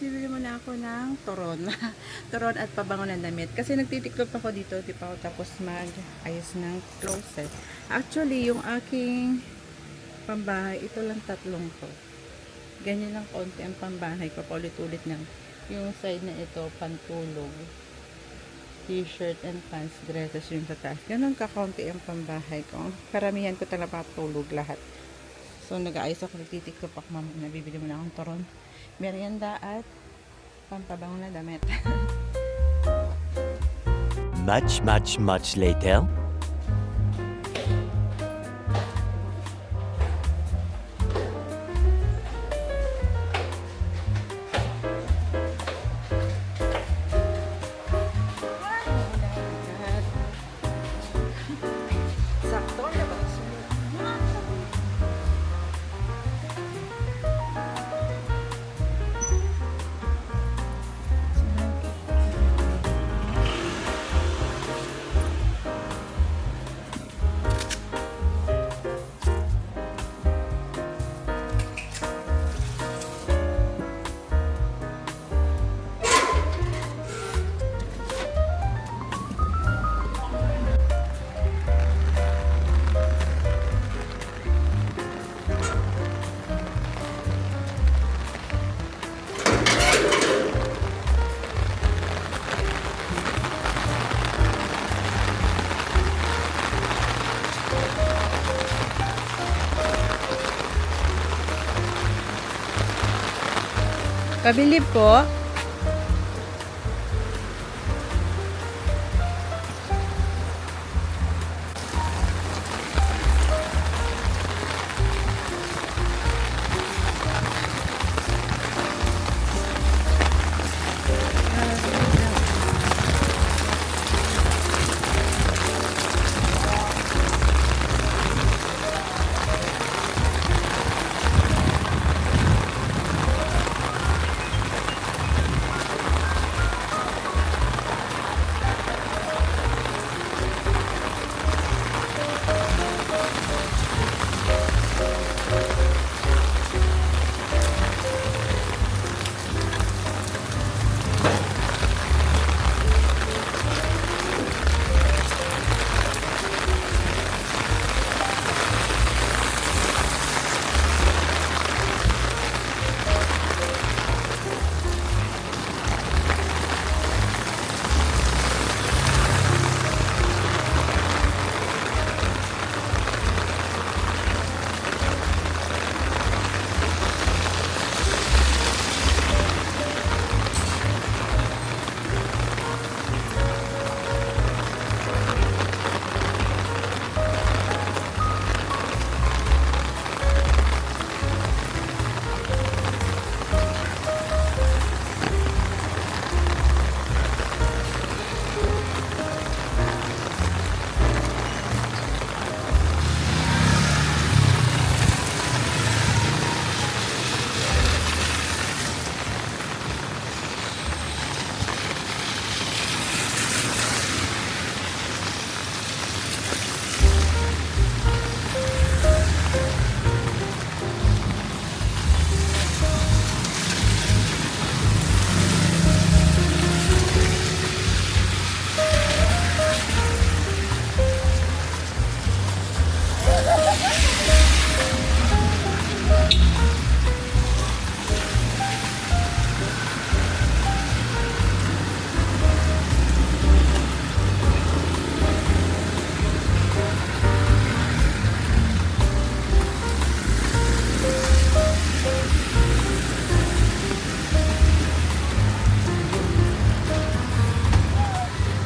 bibili muna ako ng turon. Turon at pabango ng damit. Kasi nagtitiklop ako dito, di pa ako tapos mag-ayos ng closet. Actually, yung aking pambahay, ito lang tatlong to. Ganyan lang konti ang pambahay ko. Paulit-ulit lang. Yung side na ito, pantulog. T-shirt and pants, dresses yung sa taas. Ganun kakonti ang pambahay ko. Karamihan ko talaga patulog lahat. So, nag-aayos ako, nagtitiklop ako mamaya. Nabibili mo na akong turon, merienda at pampabango na damit. Much later. Sakto, labas. Pabili po.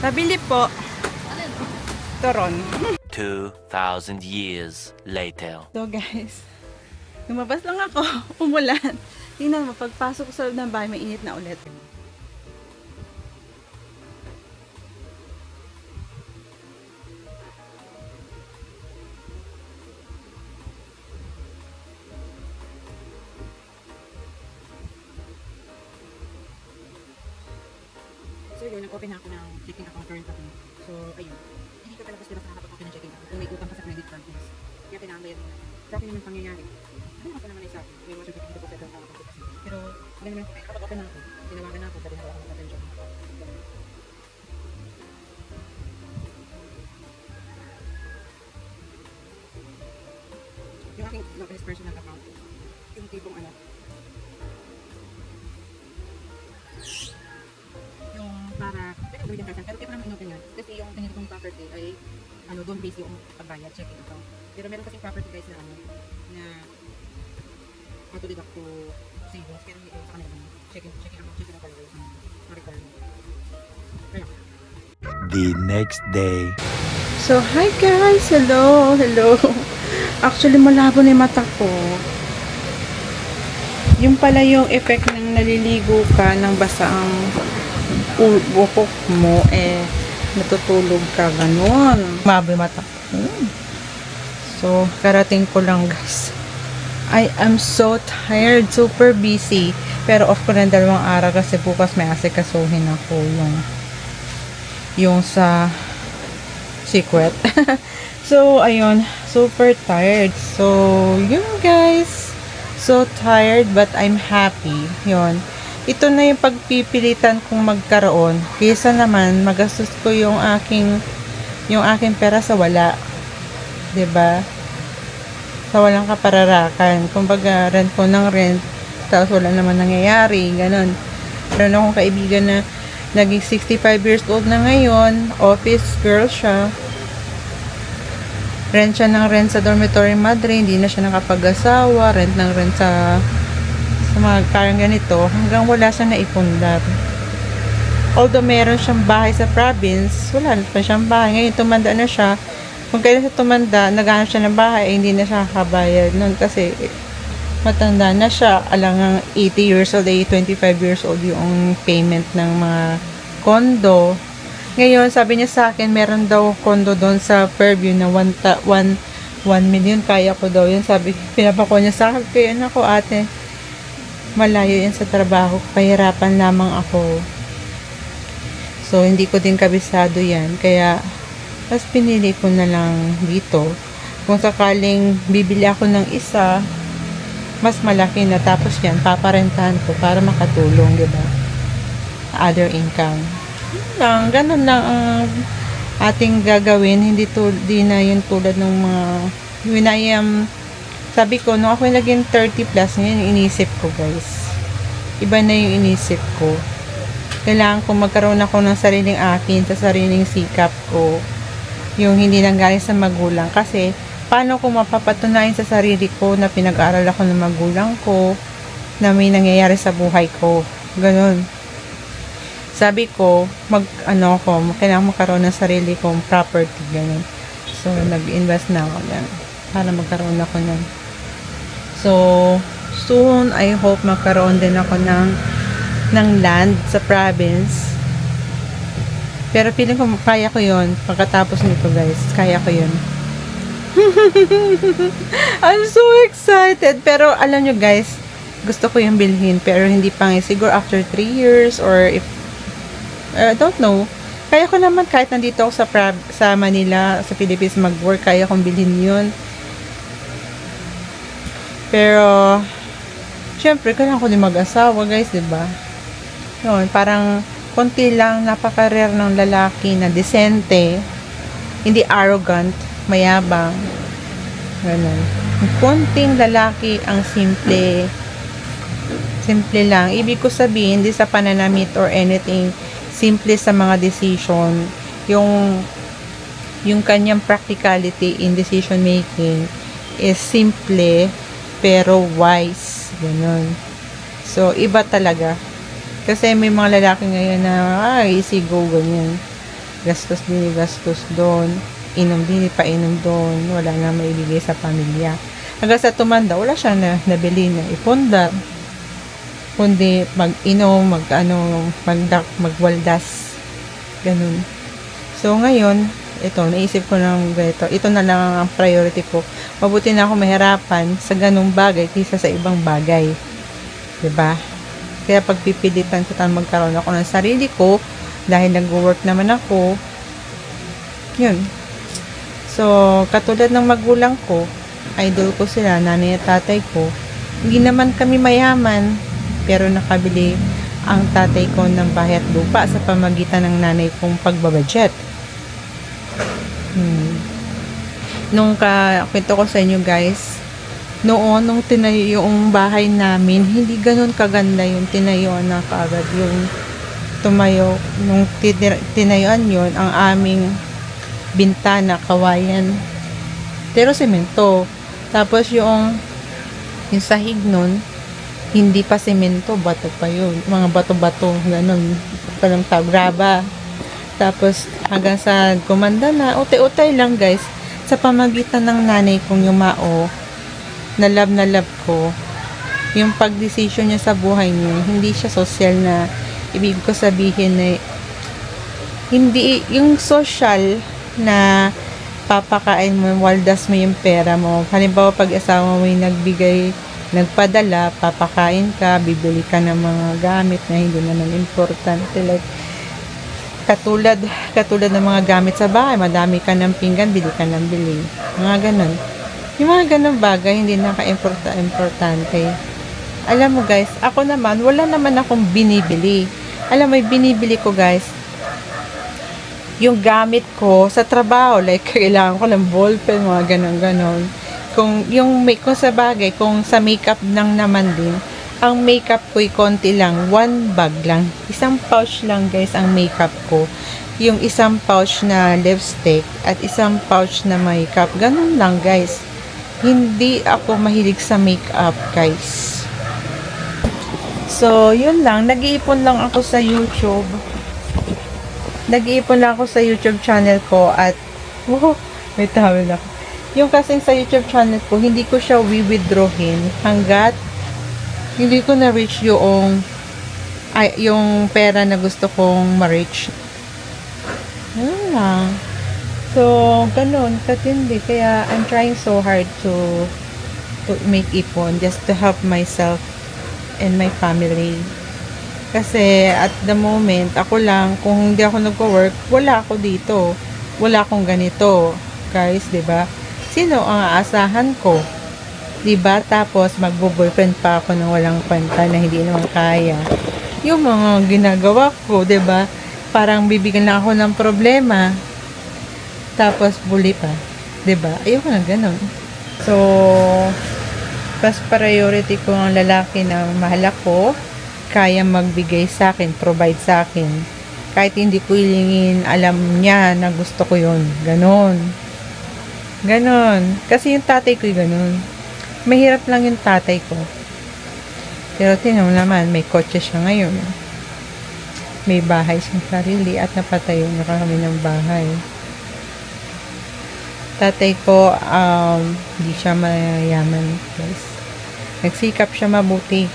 Pabili po. Turon. 2,000 years later. So guys, lumabas lang ako, umulan. Tingnan mo, pagpasok ko sa loob ng bahay, mainit na ulit. So yun, nag-open ako ng checking account current account. So ayun, hindi ka talaga sila nakakapag-open ng checking account kung may utang ka sa credit card is. Kaya tinambayan mo na. Sa akin naman pangyayari. Ano ka naman ay sa akin? May mga certificate ko sa account. Pero, ganun naman, kapag open na ako, tinawagan na ako, sabi na ako ng attention. Yung aking his personal account, yung tipong ano, yung para, pwede gawin yung person, pero kaya naman inopen yan. Kasi yung pinili kong property ay, ano, doon base yung pagbayad, checking account. Pero meron kasing property guys na ano, na auto-deduct to savings, pero hindi sa kanila checking ang talaga yung requirement. Kaya. The next day. So, hi guys! Hello! Actually, malabo na yung mata ko. Yung pala yung effect ng naliligo ka ng basa ang buhok mo, natutulog ka, ganun. Malabo yung mata ko. So, karating ko lang guys. I am so tired, super busy. Pero off ko na 2 araw kasi bukas may asikasuhin ako yung sa secret. So, ayun, super tired. So, yun guys. So tired but I'm happy. Yun. Ito na yung pagpipilitan kong magkaroon. Kaysa naman magastos ko yung aking pera sa wala. 'Di ba? Sa walang kapararakan. Kumbaga, rent ko ng rent, tapos wala naman nangyayari, ganun. Meron akong kaibigan na naging 65 years old na ngayon, office girl siya. Rent siya ng rent sa dormitory Madre, hindi na siya nakapag-asawa, rent ng rent sa mga parang ganito, hanggang wala siya naipundar. Although meron siyang bahay sa province, wala pa siyang bahay. Ngayon, tumanda na siya. Kung kailan siya tumanda, naghanap siya ng bahay, hindi na siya kakabayad nun kasi matanda na siya. Alangang 80 years old, 25 years old yung payment ng mga condo. Ngayon, sabi niya sa akin, meron daw condo doon sa Fairview na 1 million. Kaya ko daw yun. Sabi, pinapako niya sa akin, kaya ako ate, malayo yan sa trabaho, pahirapan lamang ako. So, hindi ko din kabisado yan. Kaya, mas pinili ko na lang dito. Kung sakaling bibili ako ng isa, mas malaki na. Tapos yan, paparentahan ko para makatulong, diba? Other income. Ganun lang ang ating gagawin. Hindi na yun tulad ng mga sabi ko, nung ako naging 30 plus, ngayon inisip ko guys. Iba na yung inisip ko. Kailangan ko magkaroon ako ng sariling akin, sa sariling sikap ko. Yung hindi nanggaling sa magulang. Kasi, paano ko mapapatunayan sa sarili ko na pinag-aaral ako ng magulang ko, na may nangyayari sa buhay ko. Ganun. Sabi ko, kailangan magkaroon ng sarili kong property. Ganun. So, nag-invest na ako yan. Para magkaroon ako yan. So, soon, I hope magkaroon din ako ng land sa province. Pero feeling ko, kaya ko yun. Pagkatapos nito, guys, kaya ko yun. I'm so excited. Pero, alam nyo, guys, gusto ko yung bilhin. Pero, hindi pa nga. Siguro, after 3 years, or if, I don't know. Kaya ko naman, kahit nandito ako sa Manila, sa Philippines, mag-work, kaya kong bilhin yun. Pero, syempre, kailangan ko din mag-asawa, guys, diba? Yun, parang, konti lang, napaka-rare ng lalaki na decente, hindi arrogant, mayabang, ganun. Konting lalaki ang simple lang. Ibig ko sabihin, hindi sa pananamit or anything, simple sa mga decision, yung kanyang practicality in decision making is simple, pero wise, ganun. So, iba talaga. Kasi may mga lalaki ngayon na, easy go, ganyan. Gastos din, gastos doon. Inom din, painom doon. Wala na maibigay sa pamilya. Hanggang sa tumanda, wala siya na nabili na ipundar. Kundi mag-inom, magwaldas. Ganun. So, ngayon, ito, naisip ko ng ganito. Ito na lang ang priority ko. Mabuti na ako mahirapan sa ganung bagay kaysa sa ibang bagay. Diba? Kaya pagpipilitan ko tayo magkaroon ako ng sarili ko dahil nag-work naman ako. Yun. So, katulad ng magulang ko, idol ko sila, nanay at tatay ko. Hindi naman kami mayaman. pero nakabili ang tatay ko ng bahay at lupa sa pamagitan ng nanay kong pagbabudget. Nung kwento ko sa inyo guys, noon nung tinayo yung bahay namin, hindi ganun kaganda yung tinayuan na kaagad yung tumayo. Nung tinayuan yun, ang aming bintana, kawayan, pero semento. Tapos yung sahig nun, hindi pa semento, bato pa yun. Mga bato-bato, ganun. Parang graba. Tapos hanggang sa gumanda na, utay-utay lang guys, sa pamagitan ng nanay kong yumao, na love ko, yung pagdesisyon niya sa buhay niya, hindi siya social na, ibig ko sabihin na, hindi, yung social na papakain mo, waldas mo yung pera mo. Halimbawa, pag asawa mo yung nagpadala, papakain ka, bibili ka ng mga gamit na hindi naman importante. Like, katulad ng mga gamit sa bahay, madami ka ng pinggan, bili ka ng bili. Mga ganun. Yung mga ganun bagay, hindi naka-importante. Alam mo guys, ako naman, wala naman akong binibili. Alam mo, yung binibili ko guys, yung gamit ko sa trabaho, like kailangan ko ng ballpen, mga ganon. Kung sa bagay, kung sa makeup nang naman din, ang makeup ko ay konti lang, 1 bag lang. Isang pouch lang guys ang makeup ko. Yung isang pouch na lipstick at isang pouch na makeup. Ganun lang guys. Hindi ako mahilig sa makeup guys. So, yun lang. Nag-iipon lang ako sa YouTube. Nag-iipon lang ako sa YouTube channel ko at may tawel ako. Yung kasing sa YouTube channel ko, hindi ko siya withdrawin hanggat hindi ko na-reach yung pera na gusto kong ma-reach. Yun lang. So, ganun, katindi. Kaya, I'm trying so hard to make ipon just to help myself and my family. Kasi, at the moment, ako lang, kung hindi ako nagko-work, wala ako dito. Wala akong ganito. Guys, 'di ba? Sino ang aasahan ko? 'Di ba? Tapos, magbo-boyfriend pa ako ng walang kwenta na hindi naman kaya. Yung mga ginagawa ko, 'di ba? Parang bibigyan lang ako ng problema. Tapos, bully pa. 'Di ba? Ayoko na ganun. So, mas priority ko ang lalaki na mahal ako, kaya magbigay sa akin, provide sa akin. Kahit hindi ko hilingin, alam niya na gusto ko yun. Ganon. Kasi yung tatay ko ganon. Mahirap lang yung tatay ko. Pero tinan mo naman, may kotse siya ngayon. May bahay siyang sarili at napatayo na kami ng bahay. Tatay ko, hindi siya mayaman, guys. Nagsikap siya mabuti.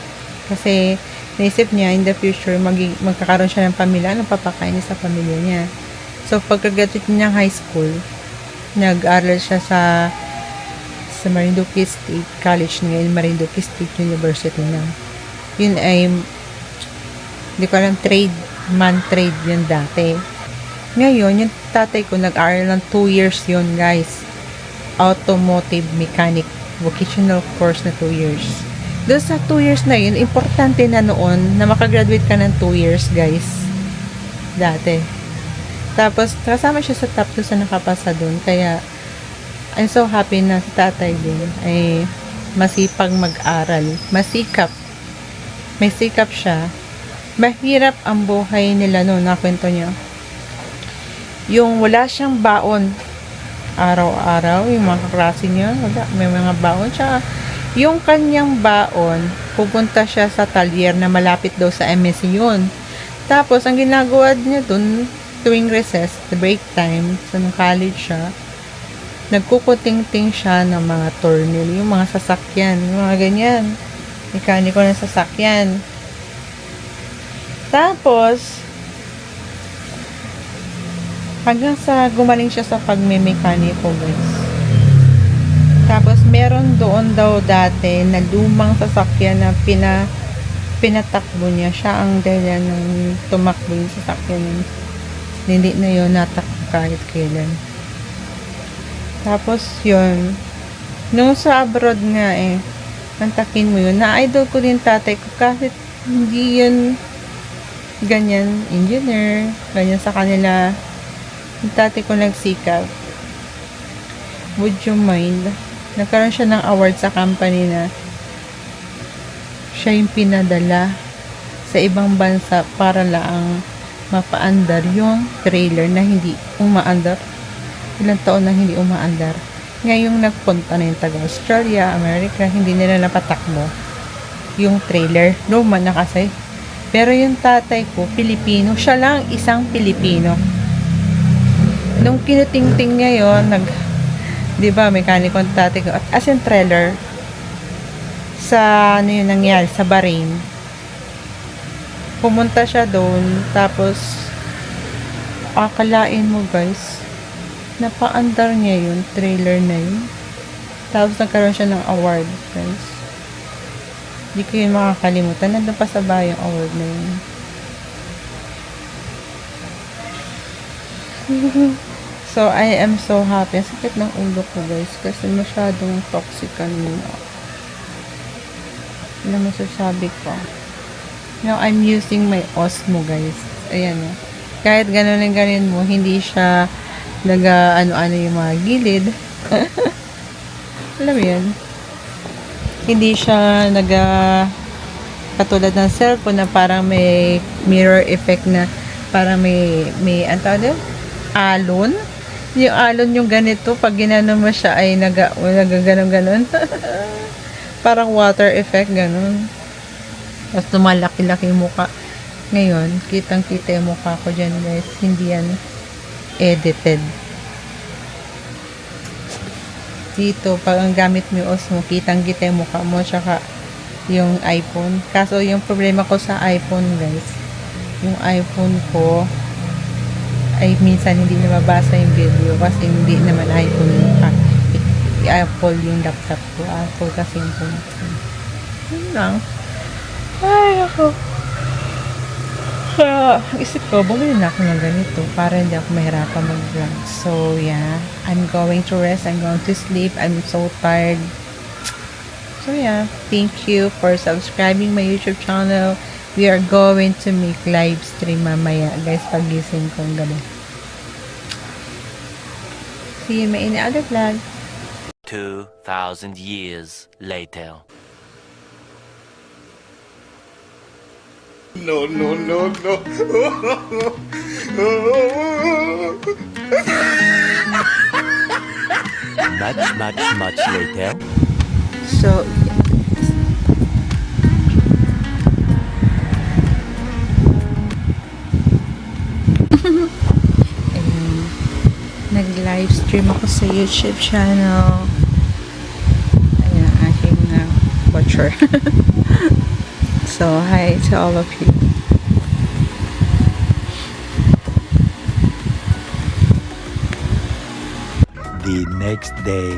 Kasi, naisip niya, in the future, magkakaroon siya ng pamilya. Anong papakain niya sa pamilya niya? So, pagka-graduate niya ng high school, nag-aral siya sa Marinduque State College ngayon, Marinduque State University na. Yun ay, hindi ko alam, trade yun dati. Ngayon, yung tatay ko, nag-aral ng 2 years yun, guys. Automotive mechanic, vocational course na 2 years. Doon sa 2 years na yun, importante na noon na makagraduate ka ng 2 years, guys. Dati. Tapos, kasama siya sa top 2 sa nakapasa doon. Kaya, I'm so happy na si tatay din ay masipag mag-aral. Masikap. May sikap siya. Mahirap ang buhay nila noon, nakwento niya. Yung wala siyang baon. Araw-araw, yung mga kaklase niya, wala. May mga baon. Tsaka, yung kanyang baon, pupunta siya sa talyer na malapit daw sa MSC yun. Tapos, ang ginagawa niya dun, tuwing recess, the break time, sa college siya, nagkukuting-ting siya ng mga tornil, yung mga sasakyan, yung mga ganyan. Mekaniko ng sasakyan. Tapos, hanggang sa gumaling siya sa pagme-mekaniko, guys. Tapos, meron doon daw dati na lumang sasakyan na pinatakbo niya. Siya ang dahilan ng tumakbo yung sasakyan. Hindi na yun natakbo kahit kailan. Tapos, yun. Nung sa abroad nga antakin mo yun. Na-idol ko din tatay ko. Hindi yan ganyan engineer, ganyan sa kanila. Yung tati ko nagsikap. Would you mind? Nagkaroon siya ng award sa company na siya yung pinadala sa ibang bansa para lang mapaandar yung trailer na hindi umaandar. Ilang taon na hindi umaandar. Ngayong nagpunta na yung taga Australia, America, hindi nila napatakbo yung trailer. Luma na kasi. Pero yung tatay ko, Pilipino. Siya lang isang Pilipino. Nung kinutingting niya yun, di ba, mekaniko ng tatay ko, as in trailer, sa, ano yun nangyari, sa Bahrain. Pumunta siya doon, tapos, akalain mo guys, napaandar niya yun, trailer na yun. Tapos nagkaroon siya ng award, guys. Hindi ko yun makakalimutan. Nandun pa sa bahay yung award na yun. So, I am so happy. Ang sakit ng ulo ko, guys. Kasi masyadong toxic kanina. Ano masasabi ko? Now, I'm using my Osmo, guys. Ayan, o. Kahit ganun mo, hindi siya ano-ano yung mga gilid. Alam mo yun? Hindi siya katulad ng cellphone na parang may mirror effect na parang may anong alon. Yung alon yung ganito, pag ginano mo siya ay nagaganon-ganon. Parang water effect, ganon. Tapos lumalaki-laki yung mukha. Ngayon, kitang-kita yung mukha ko dyan, guys. Hindi yan edited. Dito, pag ang gamit mo yung Osmo, kitang-kita yung mukha mo, tsaka yung iPhone. Kaso, yung problema ko sa iPhone, guys, yung iPhone ko, ay minsan hindi na mabasa yung video kasi hindi naman iPhone yung Apple yung laptop ko. Apple kasi yung phone ko. Yun lang. Ay, ako. Kaya, isip ko, bumili na ako ng ganito para hindi ako mahirapan mag-vlog. So, yeah. I'm going to rest. I'm going to sleep. I'm so tired. So, yeah. Thank you for subscribing my YouTube channel. We are going to make live stream mamaya, guys, pagising kong gabi. See you in other vlog. 2,000 years later. No, no, no, no. Much later. So, nag-live stream ako sa YouTube channel. Ayan ang aking butcher. So, hi to all of you. The next day.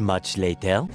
Much later.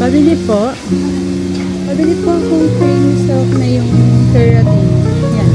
Pabili po. Pabili po akong cream soap na yung keratin. Yan.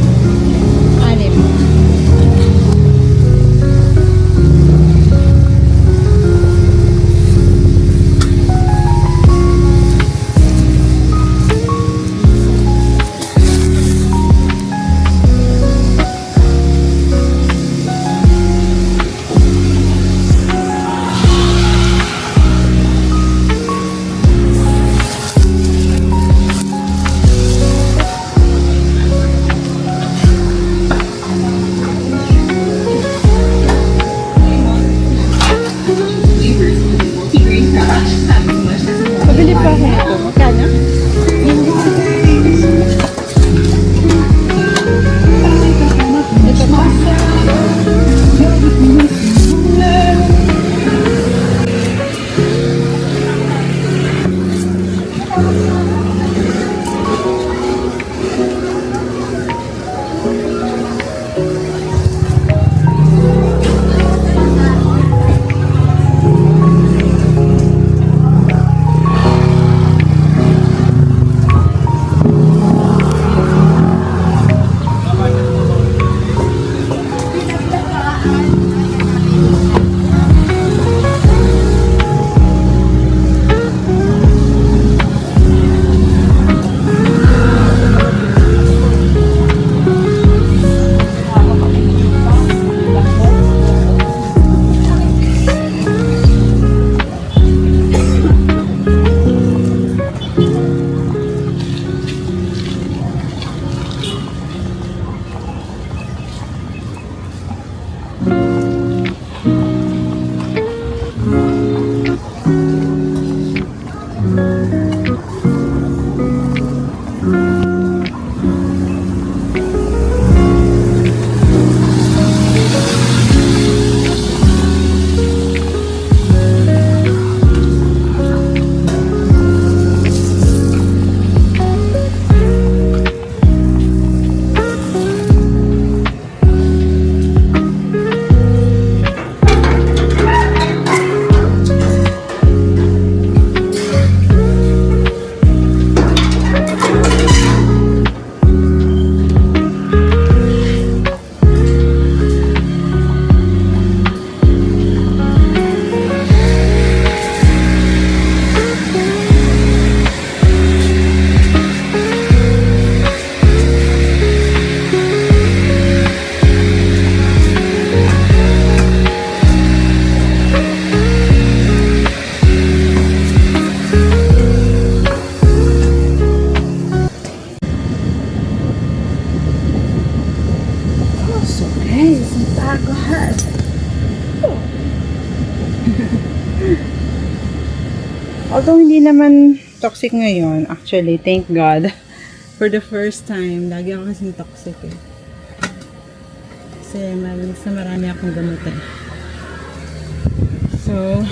6. Pabili po ako nito. Magkano? Ito po. Although hindi naman toxic ngayon, actually, thank God. For the first time, lagi ako kasing toxic eh. Kasi marami akong gamot eh. So,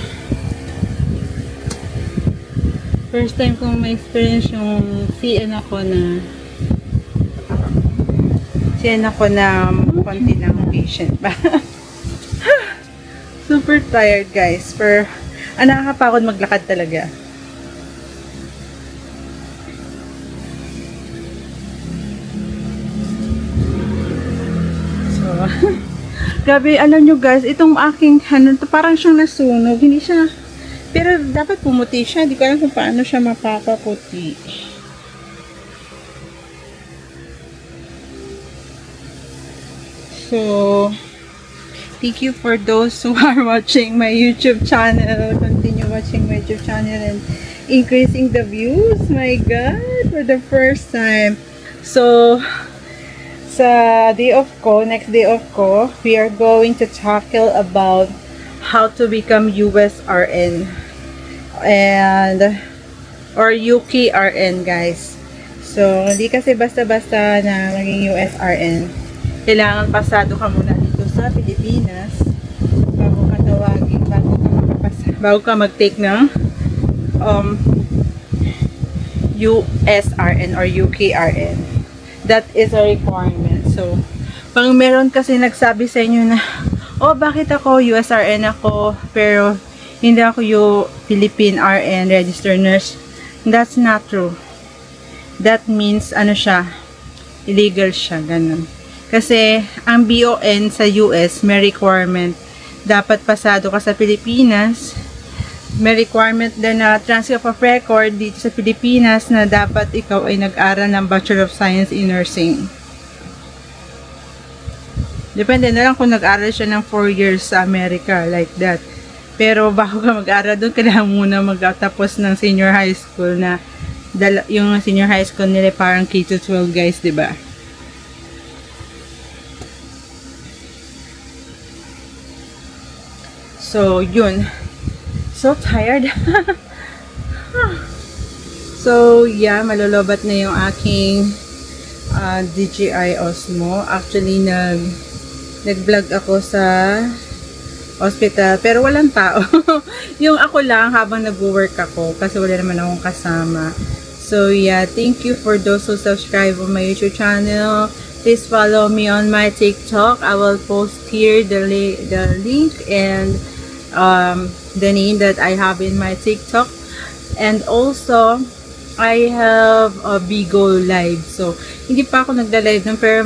first time kong ma-experience yung CN ako na konti ng patient ba. Super tired guys. Nakakapagod maglakad talaga. So, grabe, alam nyo guys, itong aking parang siyang nasunog. Hindi siya, pero dapat pumuti siya. Hindi ko alam kung paano siya mapapaputi. So, thank you for those who are watching my YouTube channel. Continue watching my YouTube channel and increasing the views. My God, for the first time. So, sa next day off ko, we are going to tackle about how to become USRN or UKRN guys. So, hindi kasi basta-basta na maging USRN. Kailangan pasado ka muna dito sa Pilipinas bago ka mag-take ng USRN or UKRN. That is a requirement. So, pang meron kasi nagsabi sa inyo na, oh, bakit ako USRN ako pero hindi ako yung Philippine RN registered nurse. That's not true. That means, ano siya, illegal siya, ganun. Kasi, ang BON sa US, may requirement, dapat pasado ka sa Pilipinas, may requirement din na transcript of record dito sa Pilipinas na dapat ikaw ay nag-aral ng Bachelor of Science in Nursing. Depende na lang kung nag-aral siya ng 4 years sa Amerika, like that. Pero bago ka mag-aral doon, kailangan muna magtapos ng senior high school na yung senior high school nila parang K-12 guys, 'di ba? So, yun. So tired. So, yeah, malolobat na yung aking DJI Osmo. Actually, nag-vlog ako sa hospital, pero walang tao. Yung ako lang habang nag-work ako kasi wala naman akong kasama. So yeah, thank you for those who subscribe on my YouTube channel. Please follow me on my TikTok. I will post here the link and the name that I have in my TikTok. And also, I have a Bigo live. So, hindi pa ako nagda-live doon, pero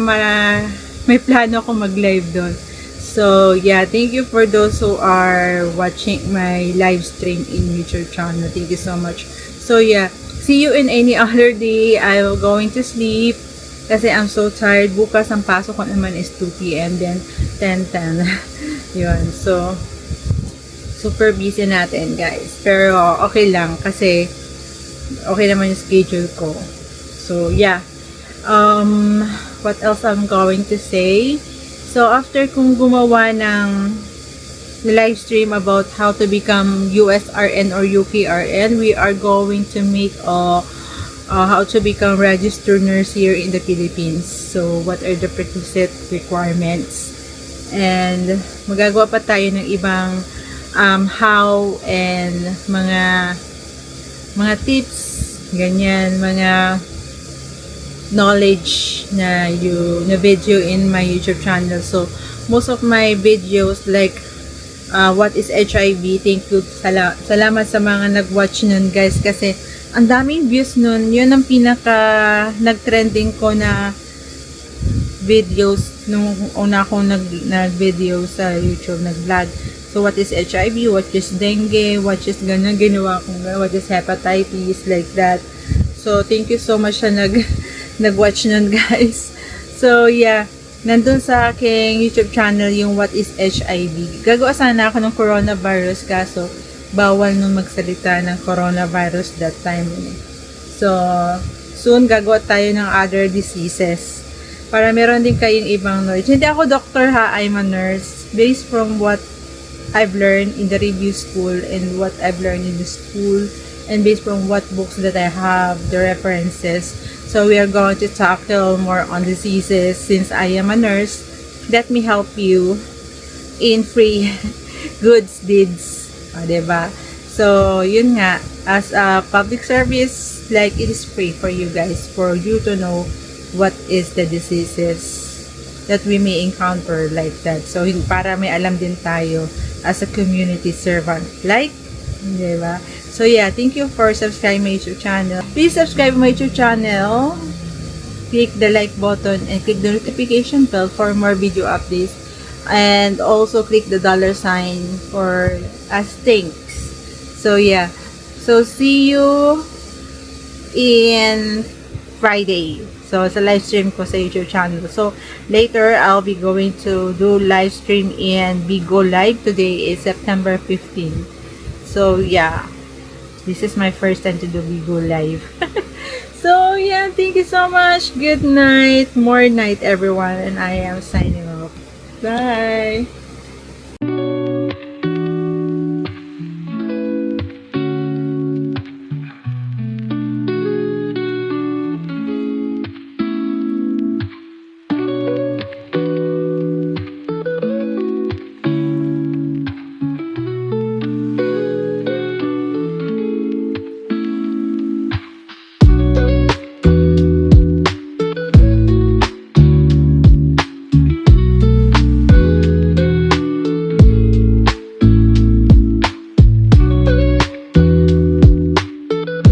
may plano ako mag-live doon. So, yeah, thank you for those who are watching my live stream in YouTube channel. Thank you so much. So, yeah, see you in any other day. I'm going to sleep kasi I'm so tired. Bukas ang pasok ko naman is 2 p.m. then 10:10. Yun. So, super busy natin, guys. Pero, okay lang kasi okay naman yung schedule ko. So, yeah. What else I'm going to say? So, after kung gumawa ng live stream about how to become USRN or UKRN, we are going to make how to become registered nurse here in the Philippines. So, what are the prerequisite requirements? And, magagawa pa tayo ng ibang how and mga tips, ganyan, mga knowledge na video in my YouTube channel. So, most of my videos like what is HIV, thank you, salamat sa mga nag-watch nun, guys, kasi ang daming views nun. Yun ang pinaka nag-trending ko na videos nung una akong nag-video sa YouTube, nag-vlog. So, what is HIV, what is dengue, what is ganun, ginawa kong what is hepatitis, like that. So, thank you so much sa nag-watch nun, guys. So, yeah, nandun sa aking YouTube channel yung what is HIV. Gagawa sana ako ng coronavirus, kaso bawal nung magsalita ng coronavirus that time. So, soon gagawa tayo ng other diseases para meron din kayong ibang knowledge. Hindi ako doctor ha, I'm a nurse. Based from what I've learned in the review school and what I've learned in the school and based from what books that I have, the references. So we are going to tackle more on diseases since I am a nurse. Let me help you in free goods deeds. Diba? So, yun nga, as a public service, like it is free for you guys, for you to know what is the diseases that we may encounter like that. So, para may alam din tayo as a community servant. Like, diba? So yeah, thank you for subscribing my YouTube channel. Please subscribe my YouTube channel. Click the like button and click the notification bell for more video updates. And also click the $sign for as thanks. So yeah. So see you in Friday. So sa live stream ko sa YouTube channel. So later I'll be going to do live stream in Bigo Live. Today is September 15. So yeah. This is my first time to do Bigo Live. So, yeah, thank you so much. Good night. More night, everyone. And I am signing off. Bye.